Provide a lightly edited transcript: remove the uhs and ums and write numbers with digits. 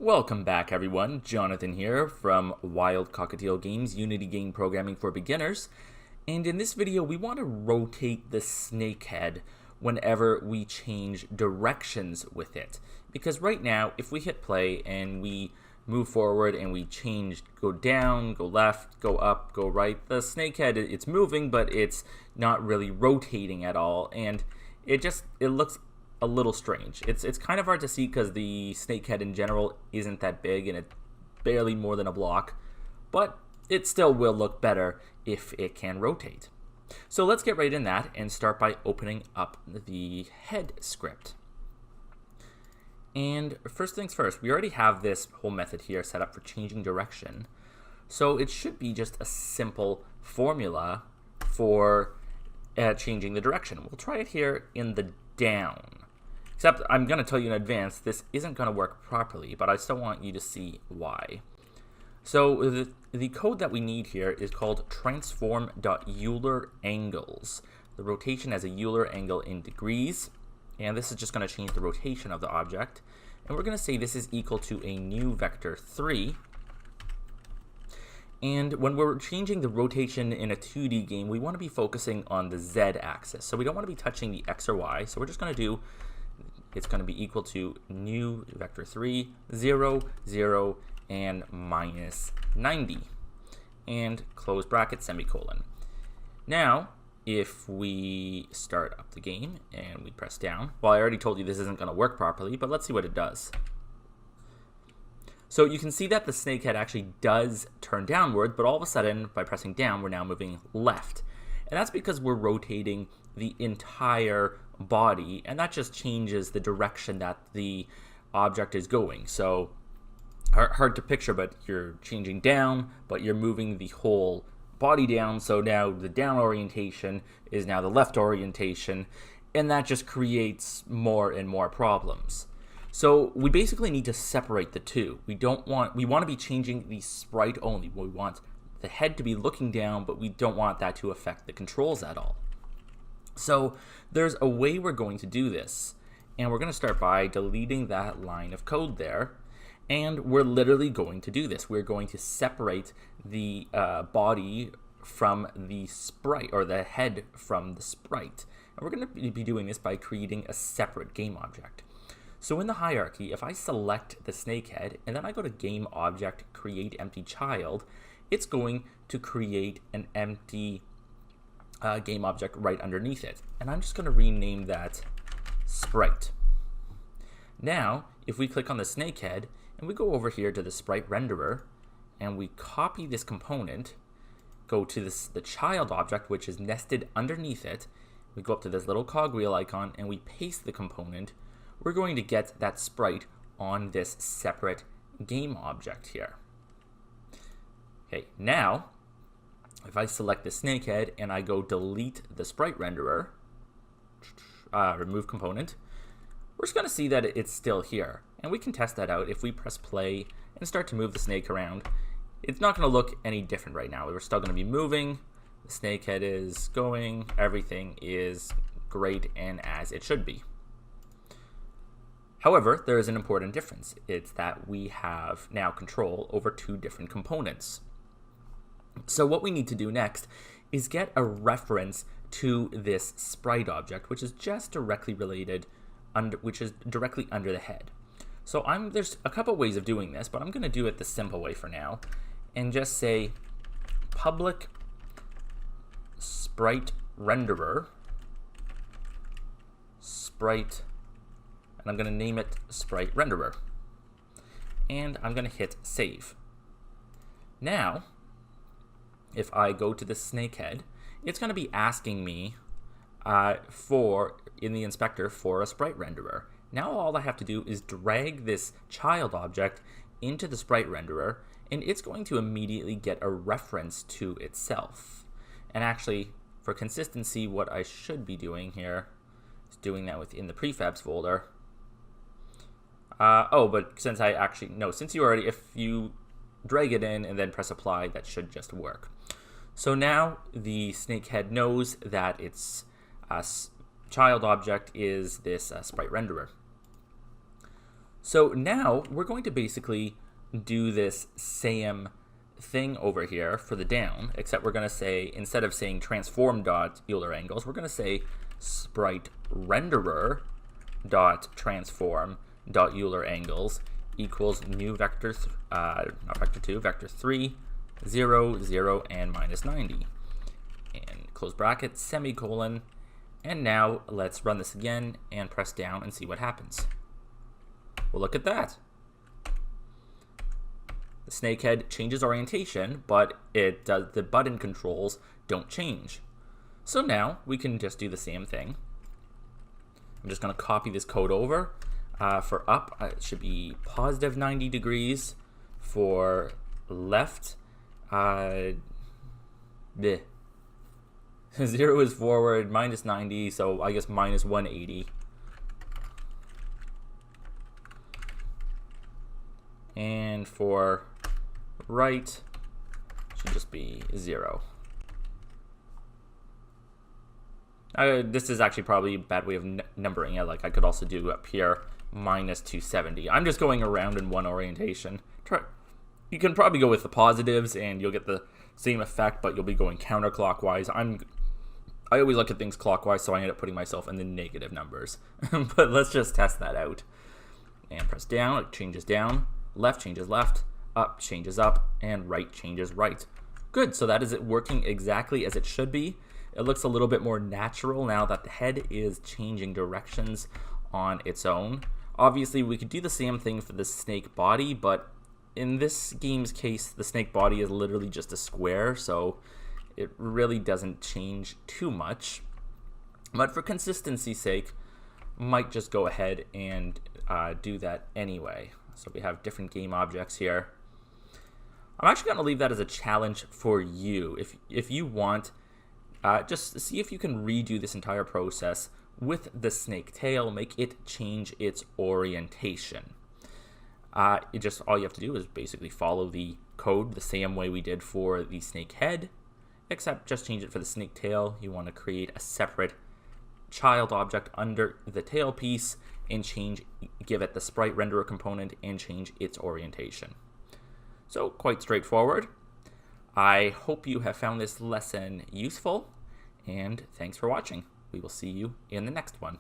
Welcome back, everyone. Jonathan here from Wild Cockatiel Games, Unity game programming for beginners. And in this video, we want to rotate the snake head whenever we change directions with it. Because right now, if we hit play and we move forward and we change, go down, go left, go up, go right, the snake head, it's moving, but it's not really rotating at all. And it looks a little strange. It's kind of hard to see because the snake head in general isn't that big and it's barely more than a block, but it still will look better if it can rotate. So let's get right in that and start by opening up the head script. And first things first, we already have this whole method here set up for changing direction. So it should be just a simple formula for changing the direction. We'll try it here in the down. Except I'm going to tell you in advance, this isn't going to work properly, but I still want you to see why. So the code that we need here is called transform.eulerAngles. The rotation as a Euler angle in degrees, and this is just going to change the rotation of the object. And we're going to say this is equal to a new vector 3. And when we're changing the rotation in a 2D game, we want to be focusing on the z-axis. So we don't want to be touching the x or y, so we're just going to do it's going to be equal to new vector 3, 0, 0, and minus 90. And close bracket, semicolon. Now, if we start up the game and we press down, well, I already told you this isn't going to work properly, but let's see what it does. So you can see that the snake head actually does turn downward, but all of a sudden, by pressing down, we're now moving left. And that's because we're rotating the entire body, and that just changes the direction that the object is going. So hard to picture, but you're changing down, but you're moving the whole body down. So now the down orientation is now the left orientation, and that just creates more and more problems. So we basically need to separate the two. We want to be changing the sprite only. We want the head to be looking down, but we don't want that to affect the controls at all. So there's a way we're going to do this, and we're going to start by deleting that line of code there, and we're literally going to do this. We're going to separate the body from the sprite, or the head from the sprite. And we're going to be doing this by creating a separate game object. So in the hierarchy, if I select the snake head, and then I go to game object, create empty child, it's going to create an empty game object right underneath it. And I'm just going to rename that sprite. Now, if we click on the snake head and we go over here to the sprite renderer and we copy this component, go to the child object, which is nested underneath it, we go up to this little cogwheel icon and we paste the component, we're going to get that sprite on this separate game object here. Okay, now, if I select the snake head and I go delete the sprite renderer, remove component, we're just going to see that it's still here. And we can test that out. If we press play and start to move the snake around, it's not going to look any different right now. We're still going to be moving. The snake head is going. Everything is great and as it should be. However, there is an important difference. It's that we have now control over two different components. So what we need to do next is get a reference to this sprite object, which is just directly related, which is directly under the head. So there's a couple ways of doing this, but I'm going to do it the simple way for now, and just say public sprite renderer sprite, and I'm going to name it sprite renderer, and I'm going to hit save. Now, if I go to the snake head, it's going to be asking me in the inspector for a sprite renderer. Now all I have to do is drag this child object into the sprite renderer, and it's going to immediately get a reference to itself. And actually, for consistency, what I should be doing here is doing that within the prefabs folder. But since if you drag it in and then press apply, that should just work. So now the snake head knows that its child object is this sprite renderer. So now we're going to basically do this same thing over here for the down, except we're going to say, instead of saying transform.EulerAngles, we're going to say sprite renderer dot transform.EulerAngles equals new vector, not vector 2, vector 3, 0, 0, and minus 90. And close bracket, semicolon. And now let's run this again and press down and see what happens. Well, look at that. The snake head changes orientation, but the button controls don't change. So now we can just do the same thing. I'm just going to copy this code over. For up, it should be positive 90 degrees. For left, 0 is forward, minus 90, so I guess minus 180. And for right, should just be 0. This is actually probably a bad way of numbering it. Like I could also do up here minus 270. I'm just going around in one orientation. You can probably go with the positives and you'll get the same effect, but you'll be going counterclockwise. I always look at things clockwise, so I end up putting myself in the negative numbers. But let's just test that out. And press down, it changes down. Left changes left, up changes up, and right changes right. Good, so that is it working exactly as it should be. It looks a little bit more natural now that the head is changing directions on its own. Obviously, we could do the same thing for the snake body, but in this game's case, the snake body is literally just a square, so it really doesn't change too much. But for consistency's sake, might just go ahead and do that anyway. So we have different game objects here. I'm actually going to leave that as a challenge for you. If you want, just see if you can redo this entire process with the snake tail, make it change its orientation. All you have to do is basically follow the code the same way we did for the snake head, except just change it for the snake tail. You want to create a separate child object under the tail piece and give it the sprite renderer component and change its orientation. So quite straightforward. I hope you have found this lesson useful, and thanks for watching. We will see you in the next one.